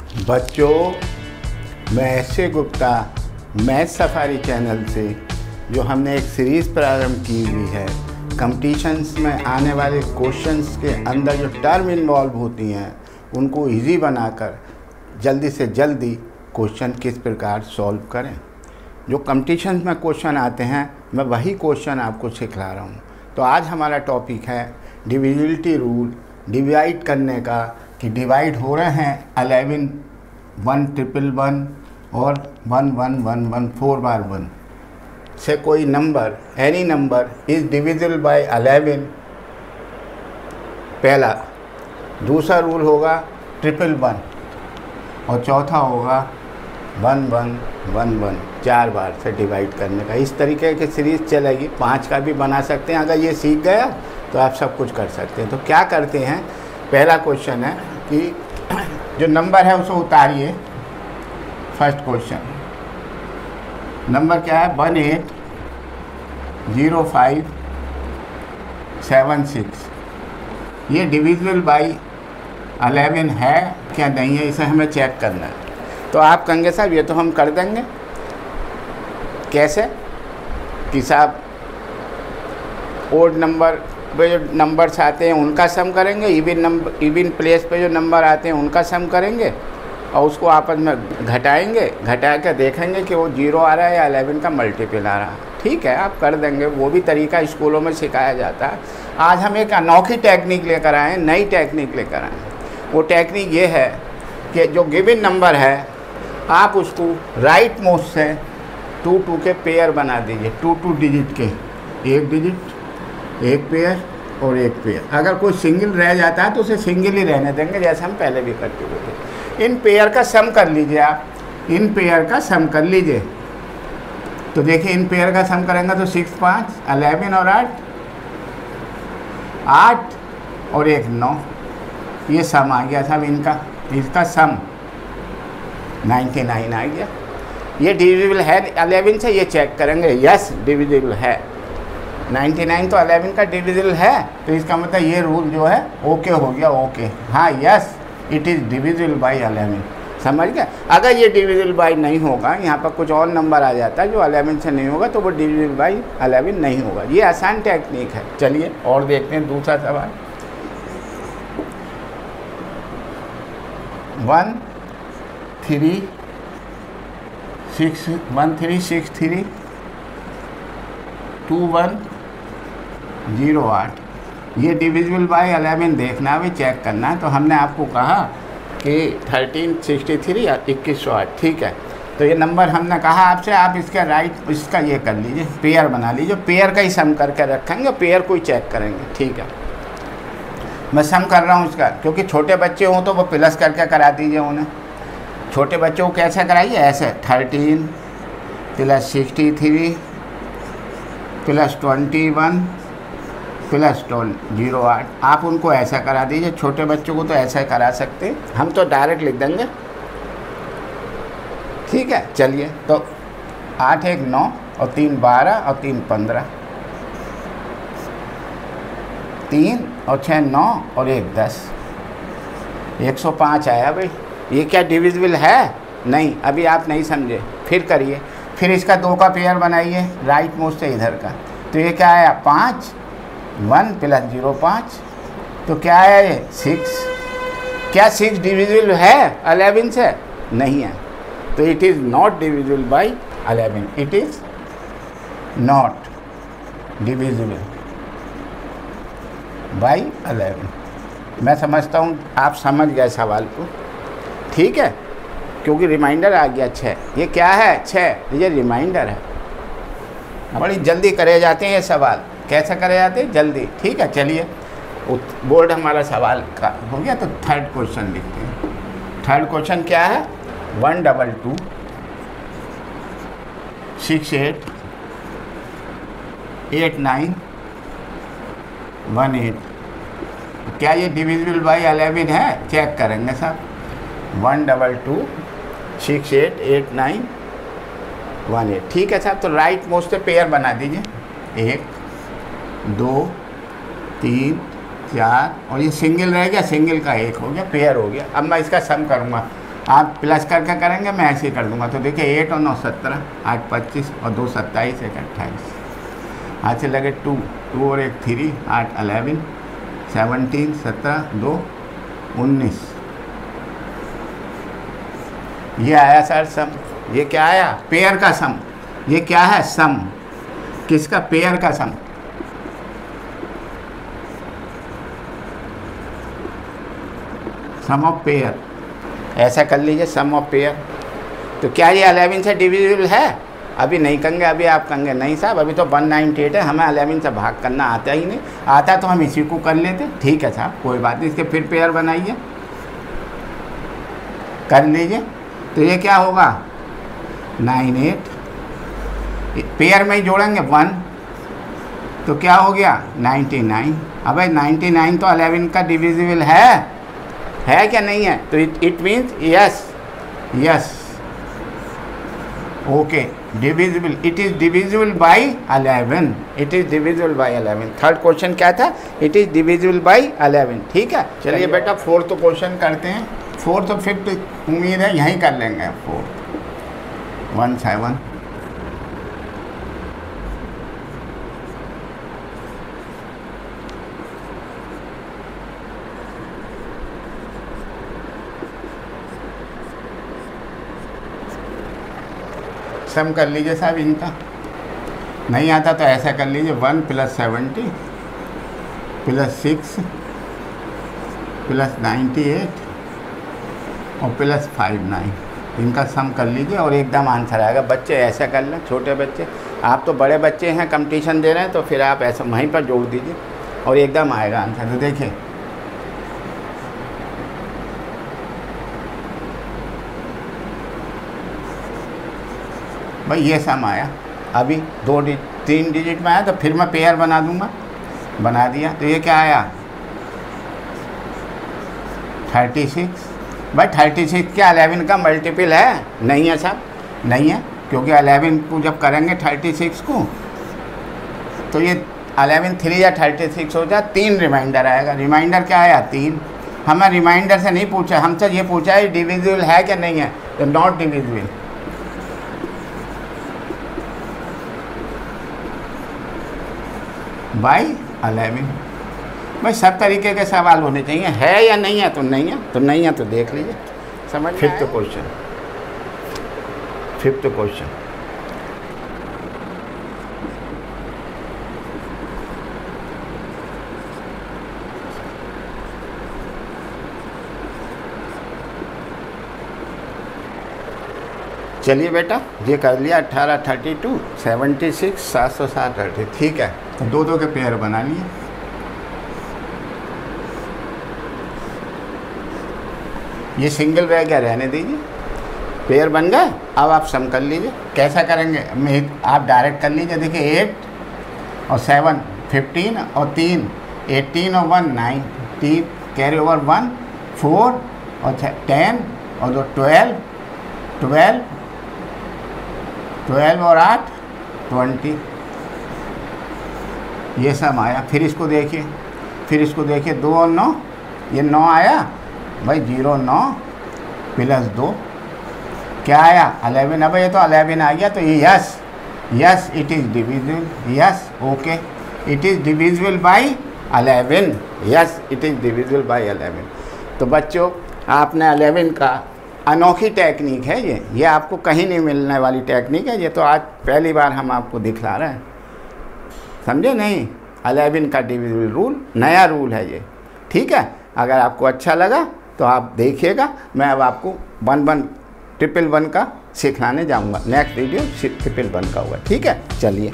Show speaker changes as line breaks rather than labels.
बच्चों, मैं S Gupta math safari channel से जो हमने एक सीरीज़ प्रारंभ की हुई है, कंपटीशन्स में आने वाले क्वेश्चंस के अंदर जो टर्म इन्वॉल्व होती हैं उनको इजी बनाकर जल्दी से जल्दी क्वेश्चन किस प्रकार सॉल्व करें। जो कंपटीशन्स में क्वेश्चन आते हैं मैं वही क्वेश्चन आपको सिखला रहा हूँ। तो आज हमारा टॉपिक है डिविजिबिलिटी रूल, डिवाइड करने का, कि डिवाइड हो रहे हैं 11 1 ट्रिपल 1 और 1 1 1 1 4 बार 1 से कोई number, any number is divisible by 11। पहला। दूसरा रूल होगा ट्रिपल 1 और चौथा होगा 1 1 1 1 4 बार से डिवाइड करने का। इस तरीके की सीरीज़ चलेगी। 5 का भी बना सकते हैं। अगर ये सीख गया तो आप सब कुछ कर सकते हैं। तो क्या करते हैं, पहला क्वेश्चन है कि जो नंबर है उसे उतारिए। फर्स्ट क्वेश्चन नंबर क्या है, 180576। ये डिविजिबल बाई 11 है क्या नहीं है, इसे हमें चेक करना है। तो आप कहेंगे साहब ये तो हम कर देंगे। कैसे कि साहब ओड नंबर पे जो नंबर्स आते हैं उनका सम करेंगे, इवन प्लेस पे जो नंबर आते हैं उनका सम करेंगे और उसको आपस में घटाएंगे, घटा कर देखेंगे कि वो 0 आ रहा है या 11 का मल्टीपल आ रहा है। ठीक है, आप कर देंगे। वो भी तरीका स्कूलों में सिखाया जाता है। आज हम एक अनोखी टेक्निक लेकर आए, नई टेक्निक लेकर आए। वो टेक्निक ये है कि जो गिवन नंबर है आप उसको राइट मोस्ट से 2 2 के पेयर बना दीजिए। 2 2 डिजिट के, एक डिजिट, एक पेयर और एक पेयर। अगर कोई सिंगल रह जाता है तो उसे सिंगल ही रहने देंगे, जैसे हम पहले भी करते हुए थे। इन पेयर का सम कर लीजिए आप, इन पेयर का सम कर लीजिए। तो देखिए इन पेयर का सम करेंगे तो 6 5 11 और 8 और 1 9। ये सम आ गया साहब इनका, इसका सम 99 आ गया। ये डिविजिबल है 11 से, ये चेक करेंगे। यस डिविजिबल है 99 तो 11 का डिविजिबल है। तो इसका मतलब ये रूल जो है ओके हो गया। ओके, हाँ, yes it is divisible by 11। समझ गया। अगर ये डिविजिबल बाई नहीं होगा, यहाँ पर कुछ और नंबर आ जाता है जो 11 से नहीं होगा, तो वो डिविजिबल बाई 11 नहीं होगा। ये आसान टेक्निक है। चलिए और देखते हैं दूसरा सवाल। 1 3 6 1 3 6 3 2 1 0 8। ये डिविजिबल बाय 11 देखना भी, चेक करना है। तो हमने आपको कहा कि 1363 या 2108। ठीक है, तो ये नंबर हमने कहा आपसे, आप इसका राइट इसका ये कर लीजिए, पेयर बना लीजिए। पेयर का ही सम करके रखेंगे, पेयर को ही चेक करेंगे। ठीक है, मैं सम कर रहा हूँ इसका, क्योंकि छोटे बच्चे हों तो वो प्लस करके करा दीजिए उन्हें। छोटे बच्चों को कैसे कराइए, ऐसे 13 + 63 + 21 + 08। आप उनको ऐसा करा दीजिए। छोटे बच्चों को तो ऐसा ही करा सकते हैं, हम तो डायरेक्ट लिख देंगे। ठीक है, चलिए। तो 8 1 9 और 3 12 और 3 15, 3 और 6 9 और 1 10, 105 आया भाई। ये क्या डिविजिबल है? नहीं, अभी आप नहीं समझे, फिर करिए। फिर इसका 2 का पेयर बनाइए, राइट मोस्ट से इधर का। तो ये क्या आया, 5 1 + 0 5। तो क्या आया ये 6। क्या 6 डिविजिबल है 11 से? नहीं है। तो it is not divisible by 11। It is not divisible by 11। मैं समझता हूँ आप समझ गए सवाल को। ठीक है, क्योंकि रिमाइंडर आ गया 6। ये क्या है, 6, ये रिमाइंडर है। बड़ी जल्दी करे जाते हैं ये सवाल। कैसे करे जाते हैं, जल्दी। ठीक है, चलिए बोर्ड हमारा सवाल का हो गया। तो थर्ड क्वेश्चन लिखते हैं। थर्ड क्वेश्चन क्या है, 1 2 2 6 8 8 9 1 8। क्या ये डिविजिबल बाई 11 है? चेक करेंगे साहब। 1 2 2 6 8 8 9 1 8। ठीक है साहब, तो राइट मोस्ट से पेयर बना दीजिए। 1 2 3 4 और ये सिंगल रह गया, सिंगल का 1 हो गया, पेयर हो गया। अब मैं इसका सम करूँगा। आप प्लस करके करेंगे, मैं ऐसे ही कर दूंगा। तो देखिए 8 और 9 17, 8 25 और 2 27, 1 28। हाथ से लगे 2 और 1 3, 8 11, 17 17 2 19। ये आया सर सम। ये क्या आया? पेयर का सम। ये क्या है? सम। किसका? पेयर का सम। सम ऑफ पेयर। ऐसा कर लीजिए, सम ऑफ पेयर। तो क्या ये 11 से डिविजिबल है? अभी नहीं कहेंगे, अभी आप कहेंगे नहीं साहब अभी तो 198 है, हमें 11 से भाग करना आता ही नहीं। आता तो हम इसी को कर लेते। ठीक है साहब, कोई बात नहीं, इसके फिर पेयर बनाइए, कर लीजिए। तो ये क्या होगा? 98 पेयर में ही जोड़ेंगे 1, तो क्या हो गया? 99। अब भाई 99 तो 11 का डिविजिबल है क्या नहीं है? तो it means yes, yes, okay, divisible. It is divisible by 11। It is divisible by 11। Third question क्या था? It is divisible by 11। ठीक है, चलिए बेटा फोर्थ क्वेश्चन करते हैं। फोर्थ और फिफ्थ उम्मीद है यहीं कर लेंगे। 17 सम कर लीजिए साहब इनका। नहीं आता तो ऐसा कर लीजिए 1 + 70 + 6 + 98 और +59। इनका सम कर लीजिए और एकदम आंसर आएगा। बच्चे ऐसा कर लें, छोटे बच्चे। आप तो बड़े बच्चे हैं, कंपटीशन दे रहे हैं, तो फिर आप ऐसा वहीं पर जोड़ दीजिए और एकदम आएगा आंसर। तो देखिए भाई ये सम आया। अभी 3 डिजिट में आया, तो फिर मैं पेयर बना दूंगा। बना दिया। तो ये क्या आया? 36। भाई 36 क्या 11 का मल्टीपल है? नहीं है साहब, नहीं है, क्योंकि 11 को जब करेंगे 36 को, तो ये 11 3 या 36 हो जाए। 3 रिमाइंडर आएगा। रिमाइंडर क्या आया? 3। हमें रिमाइंडर से नहीं पूछा, हमसे ये पूछा है डिविजिबल है क्या नहीं है। तो नॉट डिविजिबल। बाय 11। भाई सब तरीके के सवाल होने चाहिए। है या नहीं है? तो नहीं है, तो नहीं है, तो देख लीजिए, समझ। फिफ्थ क्वेश्चन चलिए बेटा, ये कर लिया। 18 32 76 707 30। ठीक है, तो 2 के पेयर बना लिए। ये सिंगल रह गया, रहने दीजिए। पेयर बन गए। अब आप सम कर लीजिए। कैसा करेंगे? आप डायरेक्ट कर लीजिए। देखिए 8 और 7 15 और 3 18 और 1 19, कैरी ओवर 1 4 और 10 और 2 12 और 8 20। ये सब आया। फिर इसको देखिए, 2 और 9, ये 9 आया भाई। 0 9 + 2 क्या आया? 11। अब ये तो 11 आ गया। तो ये yes it is divisible. Yes, okay, it is divisible by 11। Yes, it is divisible by 11। तो बच्चों, आपने 11 का अनोखी टेक्निक है ये आपको कहीं नहीं मिलने वाली टेक्निक है। ये तो आज पहली बार हम आपको दिखला रहे हैं, समझे नहीं? 11 का डिविजिबल रूल, नया रूल है ये। ठीक है, अगर आपको अच्छा लगा तो आप देखिएगा। मैं अब आपको 1 1 1 1 का सिखाने जाऊंगा। नेक्स्ट वीडियो 1 1 1 का होगा। ठीक है, चलिए।